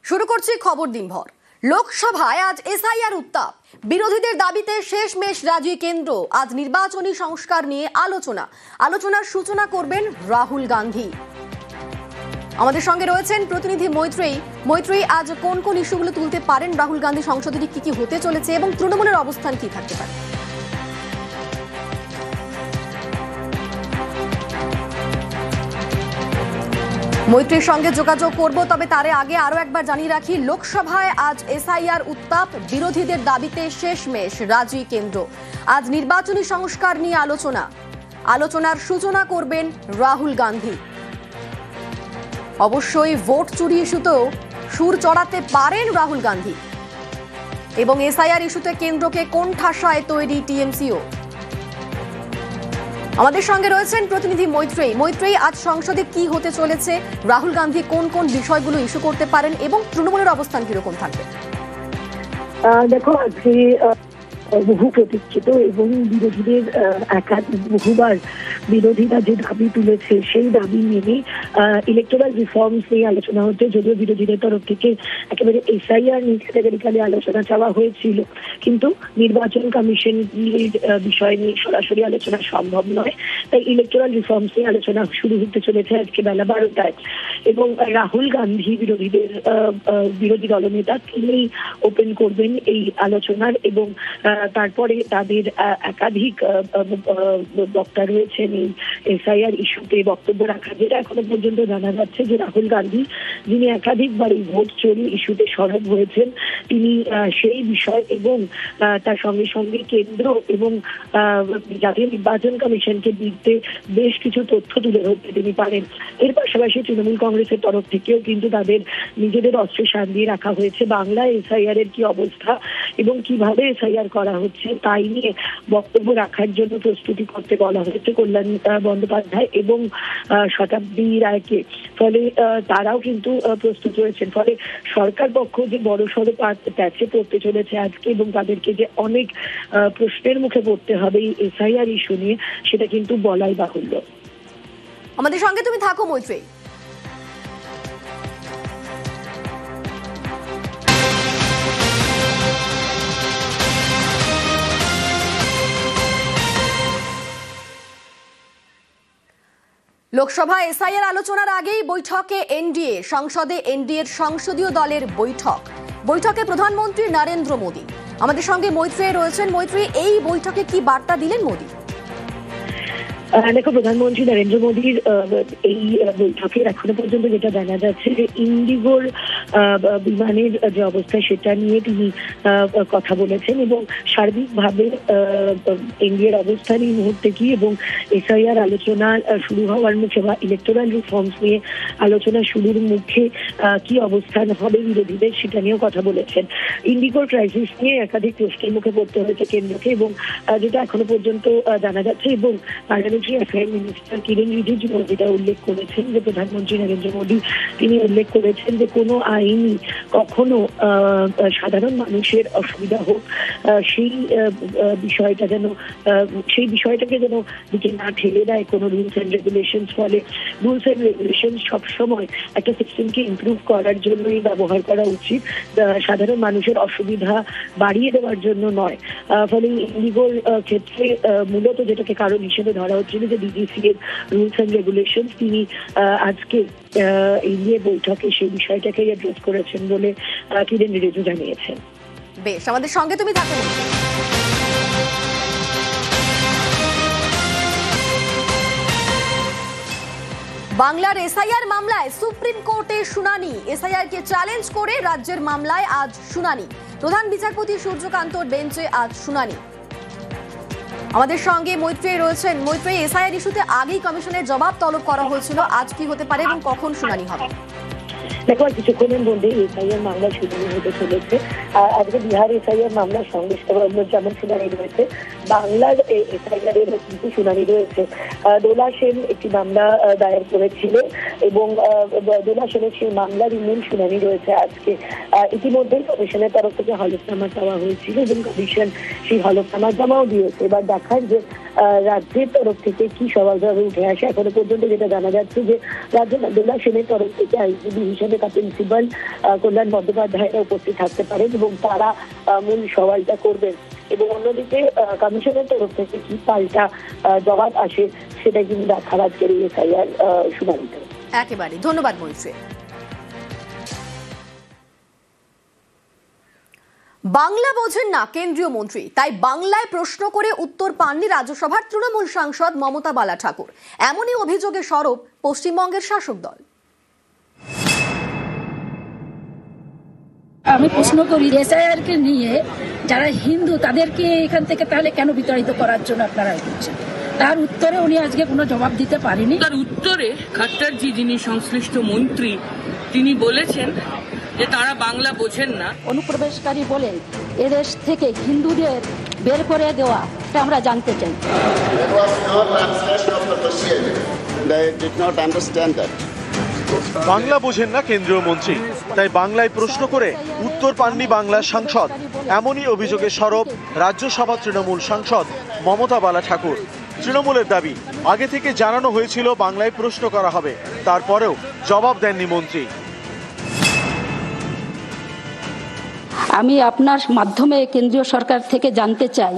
শুরু করছি খবর দিনভর। লোকসভায় আজ এসআইআর উত্তাপ, বিরোধীদের দাবিতে শেষমেশ রাজি কেন্দ্র। আজ নির্বাচনী সংস্কার নিয়ে আলোচনার সূচনা করবেন রাহুল গান্ধী। আমাদের সঙ্গে রয়েছেন প্রতিনিধি মৈত্রেয়ী। আজ কোন কোন ইস্যুগুলো তুলতে পারেন রাহুল গান্ধী, সংসদে কি হতে চলেছে এবং তৃণমূলের অবস্থান কি থাকতে পারে? মৈত্রীর সঙ্গে যোগাযোগ করব, তবে তার আগে আরো একবার জানিয়ে রাখি, লোকসভায় আজ এসআইআর উত্তাপ, বিরোধীদের দাবিতে শেষমেশ রাজি কেন্দ্র। আজ নির্বাচনী সংস্কার নিয়ে আলোচনার সূচনা করবেন রাহুল গান্ধী। অবশ্যই ভোট চুরি ইস্যুতেও সুর চড়াতে পারেন রাহুল গান্ধী এবং এসআইআর ইস্যুতে কেন্দ্রকে কোণঠাসায় তৈরি টিএমসিও। আমাদের সঙ্গে রয়েছেন প্রতিনিধি মৈত্রেয়ী। আজ সংসদে কি হতে চলেছে, রাহুল গান্ধী কোন কোন বিষয়গুলো ইস্যু করতে পারেন এবং তৃণমূলের অবস্থান কিরকম থাকবে? দেখো, আজকে বহু প্রতীক্ষিত এবং বিরোধীদের বহুবার বিরোধীরা যে দাবি তুলেছে সেই দাবি মেনে ইলেকটোরাল রিফর্মস নিয়ে আলোচনা হচ্ছে। যদিও বিরোধীদের তরফ থেকে একেবারে এসআইআর নিয়ে ক্যাটাগরিক্যালি আলোচনা চাওয়া হয়েছিল, কিন্তু নির্বাচন কমিশনের বিষয় নিয়ে সরাসরি আলোচনা সম্ভব নয়। তাই ইলেকটোরাল রিফর্মস নিয়ে আলোচনা শুরু হতে চলেছে আজকে বেলা 12টায় এবং রাহুল গান্ধী বিরোধী দলনেতা তিনি ওপেন করবেন এই আলোচনার এবং তারপরে তাদের একাধিক বক্তা রয়েছেন এই এসআইআর ইস্যুতে বক্তব্য রাখা। যেটা এখনো পর্যন্ত জানা যাচ্ছে যে রাহুল গান্ধী, যিনি একাধিকবার এই ভোট চুরি ইস্যুতে সরব হয়েছেন, তিনি সেই বিষয় এবং তার সঙ্গে সঙ্গে কেন্দ্র এবং জাতীয় নির্বাচন কমিশনকে দিতে বেশ কিছু তথ্য তুলে ধরতে তিনি পারেন। এর পাশাপাশি তৃণমূল কংগ্রেসের তরফ থেকেও কিন্তু তাদের নিজেদের অস্ত্রে শান দিয়ে রাখা হয়েছে। বাংলায় এসআইআর এর কি অবস্থা এবং কিভাবে এসআইআর করা হচ্ছে তাই নিয়ে বক্তব্য রাখার জন্য প্রস্তুতি করতে বলা হয়েছে কল্যাণ বন্দ্যোপাধ্যায় এবং শতাব্দী রায়কে। ফলে তারাও কিন্তু প্রস্তুত রয়েছেন। ফলে সরকার পক্ষ যে বড়সড় প্যাচে পড়তে চলেছে আজকে এবং তাদেরকে যে অনেক প্রশ্নের মুখে পড়তে হবে এই এসআইআর ইস্যু নিয়ে, সেটা কিন্তু বলাই বাহুল্য। আমাদের সঙ্গে তুমি থাকো মৈত্রেয়ী। লোকসভা এসআইআর আলোচনার আগেই বৈঠকে সংসদে এনডিএর সংসদীয় দলের বৈঠকে প্রধানমন্ত্রী নরেন্দ্র মোদী। আমাদের সঙ্গে মৈত্রেয়ী রয়েছেন। মৈত্রেয়ী, এই বৈঠকে কি বার্তা দিলেন মোদী? দেখো, প্রধানমন্ত্রী নরেন্দ্র মোদীর এই বৈঠকের এখনো পর্যন্ত যেটা জানা যাচ্ছে যে ইন্ডিগোর বিমানের যে অবস্থা সেটা নিয়ে তিনি কথা বলেছেন এবং সার্বিকভাবে এনডিএর অবস্থান এই মুহূর্তে কি এবং এসআইআর আলোচনা শুরু হওয়ার মুখে বা ইলেকটোরাল রিফর্মস নিয়ে আলোচনা শুরুর মুখে কি অবস্থান হবে বিরোধীদের সেটা নিয়েও কথা বলেছেন। ইন্ডিগোর ক্রাইসিস নিয়ে একাধিক প্রশ্নের মুখে পড়তে হয়েছে কেন্দ্রকে এবং যেটা এখনো পর্যন্ত জানা যাচ্ছে এবং অ্যাফেয়ার মিনিস্টার কিরেন রিজিজু যেটা উল্লেখ করেছেন যে প্রধানমন্ত্রী নরেন্দ্র মোদী তিনি উল্লেখ করেছেন যে কোনো আইনই কখনো সাধারণ মানুষের অসুবিধা হোক সেই বিষয়টাকে যেন দিকে না ঠেলে দেয় কোনো রুলস অ্যান্ড রেগুলেশনস। ফলে রুলস অ্যান্ড রেগুলেশন সবসময় একটা সিস্টেমকে ইমপ্রুভ করার জন্যই ব্যবহার করা উচিত, সাধারণ মানুষের অসুবিধা বাড়িয়ে দেওয়ার জন্য নয়। ফলে ইন্ডিগোর ক্ষেত্রে মূলত যেটাকে কারণ হিসেবে ধরা হচ্ছে যে ডিজিসি এর রুলস অ্যান্ড রেগুলেশন, তিনি আজকে এই নিয়ে বৈঠকে সেই বিষয়টাকে অ্যাড্রেস করেছেন বলে কিরেন রিজিজু জানিয়েছেন। বেশ, আমাদের সঙ্গে তুমি থাকো। বাংলার এসআইআর মামলায় সুপ্রিম কোর্টে শুনানি। এসআইআর কে চ্যালেঞ্জ করে রাজ্যের মামলায় আজ শুনানি। প্রধান বিচারপতি সূর্যকান্তর বেঞ্চে আজ শুনানি। আমাদের সঙ্গে মৈত্রেয়ী রয়েছেন। মৈত্রেয়ী, এসআইআর ইস্যুতে আগেই কমিশনের জবাব তলব করা হয়েছিল, আজ কি হতে পারে এবং কখন শুনানি হবে? দেখো, আর কিছুক্ষণের মধ্যে এসআইআর মামলা শুনানি হতে চলেছে। আজকে বিহার এসআইআর মামলার সঙ্গে যেমন শুনানি রয়েছে, বাংলার এসআইআর এর কিন্তু শুনানি রয়েছে। দোলা সেন একটি মামলা দায়ের করেছিল এবং দোলা সেনের সেই মামলার মূল শুনানি রয়েছে আজকে। ইতিমধ্যেই কমিশনের তরফ থেকে হলফনামা চাওয়া হয়েছিল এবং কমিশন সেই হলফনামা জমাও দিয়েছে। এবার দেখার যে রাজ্যের তরফ থেকে কি সওয়ালভাবে উঠে আসে। এখনো পর্যন্ত যেটা জানা যাচ্ছে যে রাজ্য মাদ্রাসা সেনের তরফ থেকে আইনজীবী হিসেবে প্রিন্সিপাল কল্যাণ বন্দ্যোপাধ্যায়রা উপস্থিত থাকতে পারেন এবং তারা মূল সওয়ালটা করবেন, এবং অন্যদিকে কমিশনের তরফ থেকে কি পাল্টা জবাব আসে সেটা কিন্তু দেখার আজকের এই এসআইআর শুনানিতে। একেবারে ধন্যবাদ মৈত্রী। বাংলা বোঝেন না কেন্দ্রীয় মন্ত্রী, তাই বাংলায় প্রশ্ন করে উত্তর পাননি রাজ্যসভার তৃণমূল সাংসদ মমতা বালা ঠাকুর। এমনই অভিযোগে সরব পশ্চিমবঙ্গের শাসক দল। আমি প্রশ্ন করি এসআইআর কে নিয়ে যারা হিন্দু তাদেরকে এখান থেকে তাহলে কেন বিতাড়িত করার জন্য আপনারা করছেন? তার উত্তরে উনি আজকে কোনো জবাব দিতে পারেনি। তার উত্তরে খাট্টারজি, যিনি সংশ্লিষ্ট মন্ত্রী, তিনি বলেছেন যে তারা বাংলা বোঝেন না। অনুপ্রবেশকারী বলে এদেশ থেকে হিন্দুদের বের করে দেওয়া, এটা আমরা জানতে চাই। It was no translation of the question. They did not understand that. Bangla বোঝেন না কেন্দ্রীয় মন্ত্রী, তাই বাংলায় প্রশ্ন করে উত্তর পাননি বাংলার সাংসদ। এমনই অভিযোগে সরব রাজ্যসভা তৃণমূল সাংসদ মমতা বালা ঠাকুর। তৃণমূলের দাবি, আগে থেকে জানানো হয়েছিল বাংলায় প্রশ্ন করা হবে, তারপরেও জবাব দেননি মন্ত্রী। আমি আপনার মাধ্যমে কেন্দ্রীয় সরকার থেকে জানতে চাই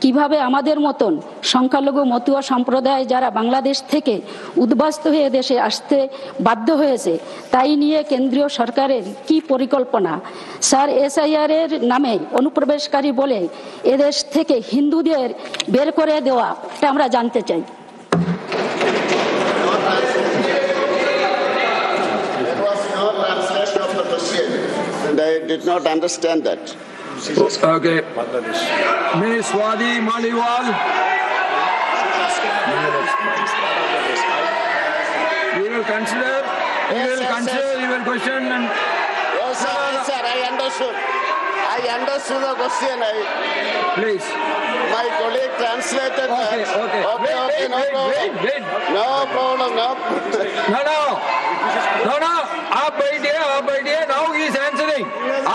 কিভাবে আমাদের মতন সংখ্যালঘু মতুয়া সম্প্রদায় যারা বাংলাদেশ থেকে উদ্বাস্তু হয়ে দেশে আসতে বাধ্য হয়েছে তাই নিয়ে কেন্দ্রীয় সরকারের কি পরিকল্পনা। স্যার, এসআইআর এর নামে অনুপ্রবেশকারী বলে এদেশ থেকে হিন্দুদের বের করে দেওয়া, এটা আমরা জানতে চাই। They did not understand that. Okay. Ms. Swati Maliwal. We will consider your question and Yes, sir, I understood. I understood the question. please. My colleague translated that. Okay. Okay, no problem. Wait. No problem, no. No. आप बैठिए. Now he is answering.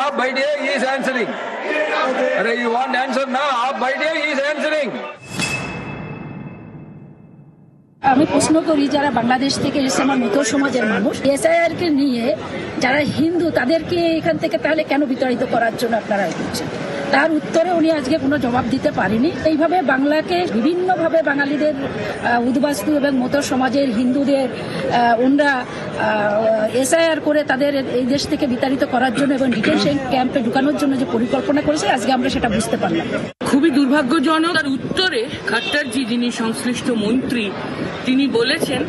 आप बैठिए, he is answering. अरे you want answer now? आप बैठिए, he is answering. আমি প্রশ্ন করি যারা বাংলাদেশ থেকে এসে আমার মতো সমাজের মানুষ, এসআইআর কে নিয়ে যারা হিন্দু তাদেরকে এখান থেকে তাহলে কেন বিতাড়িত করার জন্য আপনারা করছেন? তার উত্তরে উনি আজকে কোনো জবাব দিতে পারেনি। এইভাবে বাংলাকে বিভিন্নভাবে বাঙালিদের উদ্বাস্তু এবং মতো সমাজের হিন্দুদের ওনরা এসআইআর করে তাদের এই দেশ থেকে বিতাড়িত করার জন্য এবং ডিটেনশন ক্যাম্পে ঢুকানোর জন্য যে পরিকল্পনা করেছে আজকে আমরা সেটা বুঝতে পারলাম। খুবই দুর্ভাগ্যজনক। তার উত্তরে খাট্টারজি, যিনি সংশ্লিষ্ট মন্ত্রী, তিনি বলেছেন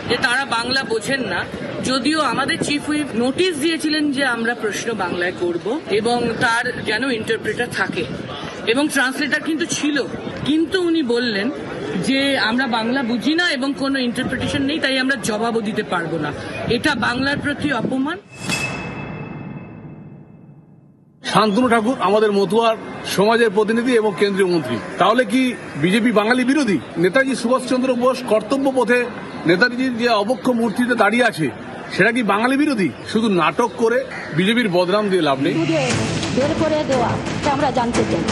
যে তারা বাংলা বোঝেন না, যদিও আমাদের চিফ হুইপ নোটিশ দিয়েছিলেন যে আমরা প্রশ্ন বাংলায় করব এবং তার যেন ইন্টারপ্রেটার থাকে এবং ট্রান্সলেটর কিন্তু ছিল, কিন্তু উনি বললেন যে আমরা বাংলা বুঝি না এবং কোনো ইন্টারপ্রিটেশন নেই, তাই আমরা জবাবও দিতে পারবো না। এটা বাংলার প্রতি অপমান। শান্তনু ঠাকুর আমাদের মতুয়ার সমাজের প্রতিনিধি এবং কেন্দ্রীয় মন্ত্রী, তাহলে কি বিজেপি বাঙালি বিরোধী? নেতাজি সুভাষচন্দ্র বোস কর্তব্য পথে নেতাজির যে অবক্ষ মূর্তিতে দাঁড়িয়ে আছে সেটা কি বাঙালি বিরোধী? শুধু নাটক করে বিজেপির বদনাম দিয়ে লাভ নেই। বের করে দেওয়া, এটা আমরা জানতে চাই।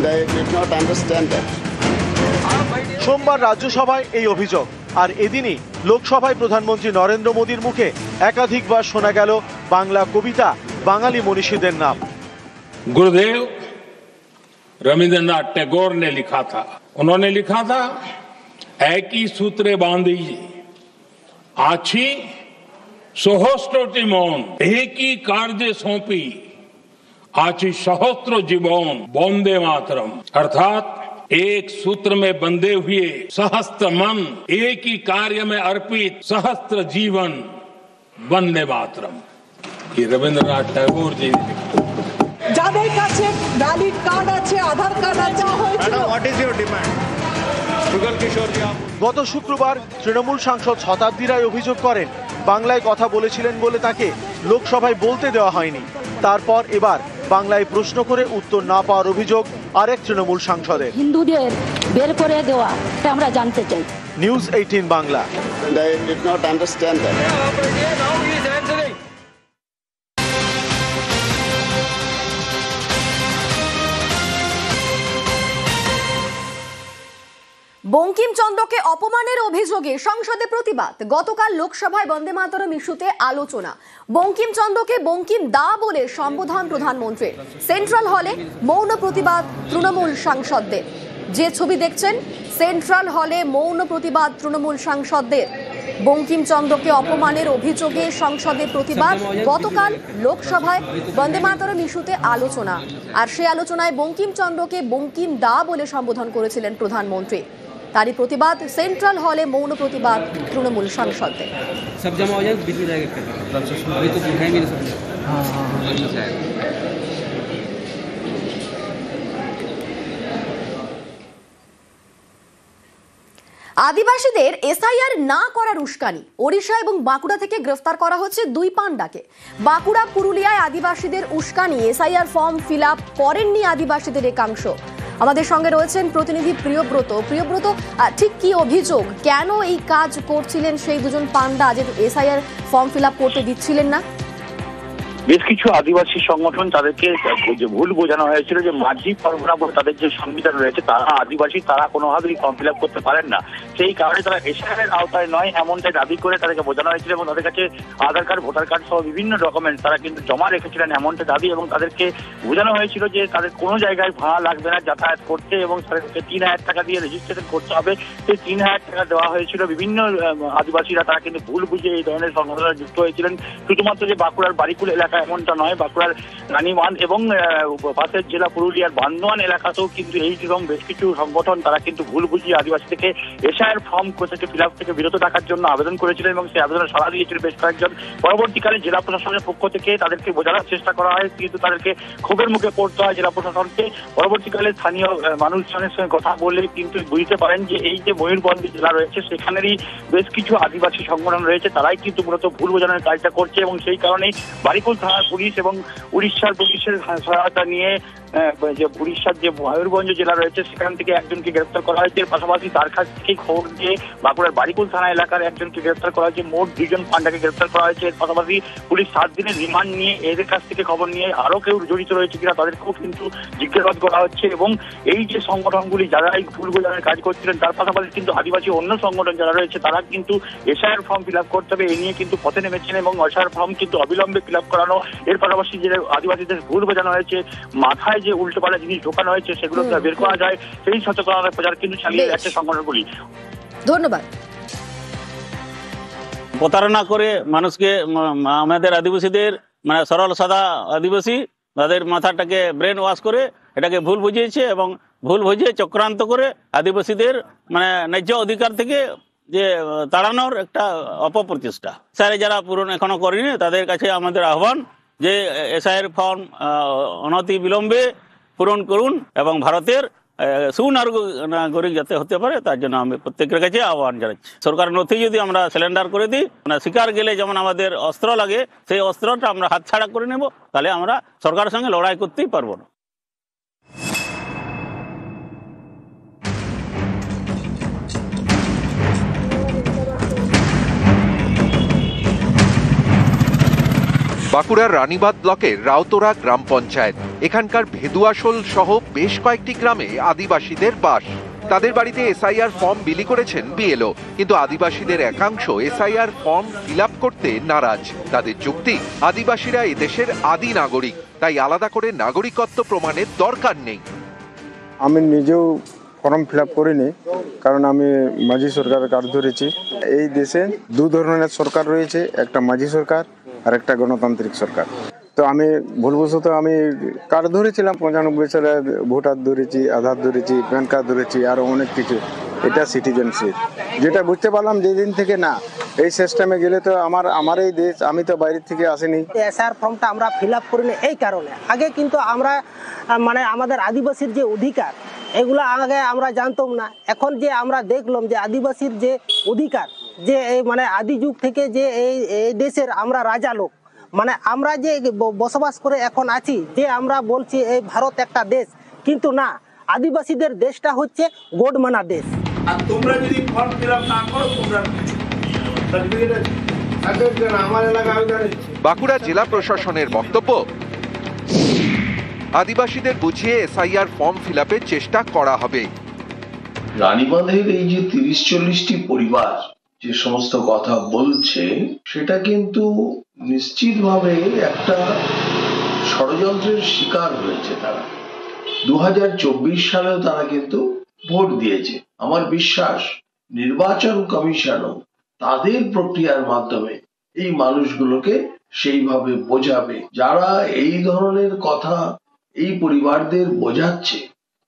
They did not understand that. সোমবার রাজ্যসভায় এই অভিযোগ, আর এদিনই লোকসভায় প্রধানমন্ত্রী নরেন্দ্র মোদীর মুখে একাধিকবার শোনা গেল বাংলা কবিতা, বাঙালি মনীষীদের নাম। गुरुदेव रविंद्रनाथ टैगोर ने लिखा था, उन्होंने लिखा था, एक ही सूत्रे बांधी आछी सहस्त्रटी मौन, एक ही कार्य सौंपी आछी सहस्त्र जीवन, वंदे मातरम। अर्थात एक सूत्र में बंधे हुए सहस्त्र मन, एक ही कार्य में अर्पित सहस्त्र जीवन, वंदे मातरम। ये रविंद्रनाथ टैगोर जी ने लिखा। যাদের কাছে ভ্যালিড কার্ড আছে, আধার কার্ড আছে, গত শুক্রবার তৃণমূল সাংসদ শতাব্দী রায় অভিযোগ করেন বাংলায় কথা বলেছিলেন বলে তাকে লোকসভায় বলতে দেওয়া হয়নি। তারপর এবার বাংলায় প্রশ্ন করে উত্তর না পাওয়ার অভিযোগ আরেক তৃণমূল সাংসদের। হিন্দুদের বের করে দেওয়া, এটা আমরা জানতে চাই। News 18 Bangla. They did not understand that. Now he is answering. বঙ্কিমচন্দ্রকে অপমানের অভিযোগে সংসদে প্রতিবাদ। গতকাল লোকসভায় বন্দে মাতরম ইস্যুতে আলোচনা। বঙ্কিমচন্দ্রকে বঙ্কিম দা বলে সম্বোধন প্রধানমন্ত্রীর। সেন্ট্রাল হলে মৌন প্রতিবাদ তৃণমূল সাংসদদের। যে ছবি দেখছেন, সেন্ট্রাল হলে মৌন প্রতিবাদ তৃণমূল সাংসদদের। বঙ্কিমচন্দ্রকে অপমানের অভিযোগে সংসদে প্রতিবাদ। গতকাল লোকসভায় বন্দে মাতরম ইস্যুতে আলোচনা, আর সেই আলোচনায় বঙ্কিমচন্দ্রকে বঙ্কিম দা বলে সম্বোধন করেছিলেন প্রধানমন্ত্রী। তারই প্রতিবাদ সেন্ট্রাল হলে মৌন প্রতিবাদ তৃণমূল সাংসদদের। আদিবাসীদের এসআইআর না করার উস্কানি। ওড়িশা এবং বাঁকুড়া থেকে গ্রেফতার করা হচ্ছে দুই পান্ডাকে। বাঁকুড়া পুরুলিয়ায় আদিবাসীদের উস্কানি, এসআইআর ফর্ম ফিল আপ করেননি আদিবাসীদের একাংশ। আমাদের সঙ্গে রয়েছেন প্রতিনিধি প্রিয়ব্রত। প্রিয়ব্রত, ঠিক কি অভিযোগ, কেন এই কাজ করছিলেন সেই দুজন পান্ডা যে এসআইআর ফর্ম ফিল আপ করতে দিচ্ছিলেন না? বেশ কিছু আদিবাসী সংগঠন তাদেরকে ভুল বোঝানো হয়েছিল যে মাঝি পরগনা বলে তাদের যে সংবিধান রয়েছে তারা আদিবাসী, তারা কোনোভাবেই ফর্ম ফিল আপ করতে পারেন না। সেই কারণে তারা এসআইআর আওতায় নয় এমনটাই দাবি করে তাদেরকে বোঝানো হয়েছিল এবং তাদের কাছে আধার কার্ড, ভোটার কার্ড সহ বিভিন্ন ডকুমেন্ট তারা কিন্তু জমা রেখেছিলেন এমনটা দাবি, এবং তাদেরকে বোঝানো হয়েছিল যে তাদের কোনো জায়গায় ভাড়া লাগবে না যাতায়াত করতে, এবং তাদেরকে 3,000 টাকা দিয়ে রেজিস্ট্রেশন করতে হবে। সেই 3,000 টাকা দেওয়া হয়েছিল। বিভিন্ন আদিবাসীরা তারা কিন্তু ভুল বুঝে এই ধরনের সংগঠনে যুক্ত হয়েছিলেন। শুধুমাত্র যে বাঁকুড়ার বারিকুল এলাকা এমনটা নয়, বাঁকুড়ার রানীবাঁধ এবং পাশের জেলা পুরুলিয়ার বান্দোয়ান এলাকাতেও কিন্তু এই রকম বেশ কিছু সংগঠন তারা কিন্তু ভুল বুঝিয়ে আদিবাসী থেকে এসআইআর ফর্ম থেকে ফিল আপ থেকে বিরত রাখার জন্য আবেদন করেছিলেন, এবং সেই আবেদনে সাড়া দিয়েছিল বেশ কয়েকজন। পরবর্তীকালে জেলা প্রশাসনের পক্ষ থেকে তাদেরকে বোঝানোর চেষ্টা করা হয়, কিন্তু তাদেরকে ক্ষোভের মুখে পড়তে হয় জেলা প্রশাসনকে। পরবর্তীকালে স্থানীয় মানুষজনের সঙ্গে কথা বলে কিন্তু বুঝতে পারেন যে এই যে ময়ূরভঞ্জ জেলা রয়েছে সেখানেরই বেশ কিছু আদিবাসী সংগঠন রয়েছে, তারাই কিন্তু মূলত ভুল বোঝানোর কাজটা করছে, এবং সেই কারণেই বারিকুল থানার পুলিশ এবং উড়িষ্যার পুলিশের সহায়তা নিয়ে যে উড়িষ্যার যে ময়ূরভঞ্জ জেলা রয়েছে সেখান থেকে একজনকে গ্রেফতার করা হয়েছে। এর পাশাপাশি তার কাছ থেকে খবর দিয়ে বাঁকুড়ার বারিকুল থানা এলাকার একজনকে গ্রেফতার করা হয়েছে। মোট 2 জন পান্ডাকে গ্রেফতার করা হয়েছে। এর পাশাপাশি পুলিশ 7 দিনের রিমান্ড নিয়ে এদের কাছ থেকে খবর নিয়ে আরো কেউ জড়িত রয়েছে কিনা তাদেরকেও কিন্তু জিজ্ঞাসাবাদ করা হচ্ছে, এবং এই যে সংগঠনগুলি যারা এই ভুল বোঝানোর কাজ করছিলেন তার পাশাপাশি কিন্তু আদিবাসী অন্য সংগঠন যারা রয়েছে তারা কিন্তু এসআইআর ফর্ম ফিল আপ করতে হবে এ নিয়ে কিন্তু পথে নেমেছেন, এবং এসআইআর ফর্ম কিন্তু অবিলম্বে ফিল আপ করানো। এর পাশাপাশি যে আদিবাসীদের ভুল বোঝানো হয়েছে, মাথায় যে উল্টোপাল্টা জিনিস ঢোকানো হয়েছে সেগুলো বের করা যায়, সেই সচেতনতা প্রচার কিন্তু চালিয়ে যাচ্ছে সংগঠনগুলি। ধন্যবাদ। প্রতারণা করে মানুষকে, আমাদের আদিবাসীদের মানে সরল সাদা আদিবাসী তাদের মাথাটাকে ব্রেন ওয়াশ করে এটাকে ভুল বুঝিয়েছে, এবং ভুল বুঝিয়ে চক্রান্ত করে আদিবাসীদের মানে ন্যায্য অধিকার থেকে যে তাড়ানোর একটা অপপ্রচেষ্টা। স্যার যারা পূরণ এখনো করেনি তাদের কাছে আমাদের আহ্বান যে এসআইআর ফর্ম অনতি বিলম্বে পূরণ করুন, এবং ভারতের সুনাগরিক যাতে হতে পারে তার জন্য আমি প্রত্যেকের কাছে আহ্বান জানাচ্ছি। সরকার নথি যদি আমরা সিলিন্ডার করে দিই, মানে শিকার গেলে যেমন আমাদের অস্ত্র লাগে সেই অস্ত্রটা আমরা হাতছাড়া করে নেব, তাহলে আমরা সরকারের সঙ্গে লড়াই করতেই পারবো না। বাঁকুড়ার রানীবাঁধ ব্লকের রাউতরা গ্রাম পঞ্চায়েত। এখানকার ভেদুয়াশোল সহ বেশ কয়েকটি গ্রামে আদিবাসীদের বাস। তাদের বাড়িতে এসআইআর ফর্ম বিলি করেছেন বিএলও, কিন্তু আদিবাসীদের একাংশ এসআইআর ফর্ম ফিল আপ করতে নারাজ। তাদের যুক্তি, আদিবাসীরা এদেশের আদি নাগরিক, তাই আলাদা করে নাগরিকত্ব প্রমাণের দরকার নেই। আমি নিজেও ফর্ম ফিল আপ করিনি, কারণ আমি মাঝি সরকারের কার্ড ধরেছি। এই দেশে 2 ধরনের সরকার রয়েছে, একটা মাঝি সরকার আর একটা গণতান্ত্রিক সরকার। তো আমি ভুলবশত আমি কার্ড ধরেছিলাম, 95 সালে ভোটার ধরেছি, আধার ধরেছি, প্যান কার্ড ধরেছি, আরো অনেক কিছু। এটা সিটিজেনশিপ, যেটা বুঝতে পারলাম যেদিন থেকে না এই সিস্টেমে গেলে তো আমার এই দেশ, আমি তো বাইরে থেকে আসিনি। এসআর ফর্মটা আমরা ফিল আপ করিনি এই কারণে। আগে কিন্তু আমরা মানে আমাদের আদিবাসীর যে অধিকার এগুলো আগে আমরা জানতাম না। এখন যে আমরা দেখলাম যে আদিবাসীর যে অধিকার, যে মানে আদি যুগ থেকে যে এই দেশের আমরা রাজা লোক, মানে আমরা যে বসবাস করে এখন আছি, যে আমরা বলছি এই ভারত একটা দেশ, কিন্তু না, আদিবাসীদের দেশটা হচ্ছে গোডমানা দেশ। আর তোমরা যদি ফর্ম ফিল আপ না করো তোমরা বাঁকুড়া জেলা প্রশাসনের বক্তব্য, আদিবাসীদের বুঝিয়ে এসআইআর ফর্ম ফিল আপের চেষ্টা করা হবে। রানীবাঁধের এই যে 30-40টি পরিবার যে সমস্ত কথা বলছে সেটা কিন্তু নিশ্চিতভাবে একটা ষড়যন্ত্রের শিকার হয়েছে তারা। 2024 সালেও তারা কিন্তু ভোট দিয়েছে। আমার বিশ্বাস নির্বাচন কমিশনও তাদের প্রক্রিয়ার মাধ্যমে এই মানুষগুলোকে সেইভাবে বোঝাবে। যারা এই ধরনের কথা এই পরিবারদের বোঝাচ্ছে,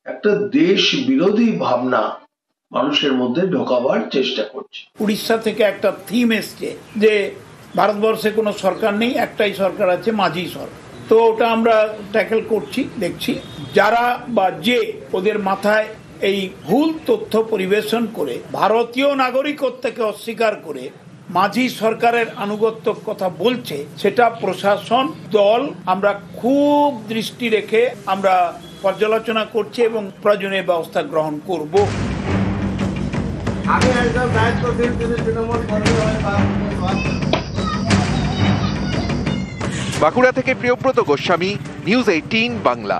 একটা দেশ বিরোধী ভাবনা মানুষের মধ্যে ঢোকাবার চেষ্টা করছে। উড়িষ্যা থেকে একটা থিম এসছে যে ভারতবর্ষে কোনো সরকার নেই, একটাই সরকার আছে, মাঝি সরকার। তো ওটা আমরা ট্যাকেল করছি, দেখছি যারা বা যে ওদের মাথায় এই ভুল তথ্য পরিবেশন করে ভারতীয় নাগরিকত্বকে অস্বীকার করে মাঝি সরকারের আনুগত্য কথা বলছে, সেটা প্রশাসন দল আমরা খুব দৃষ্টি রেখে আমরা পর্যালোচনা করছি এবং প্রয়োজনীয় ব্যবস্থা গ্রহণ করব। বাঁকুড়া থেকে প্রিয়ব্রত গোস্বামী, নিউজ 18 বাংলা।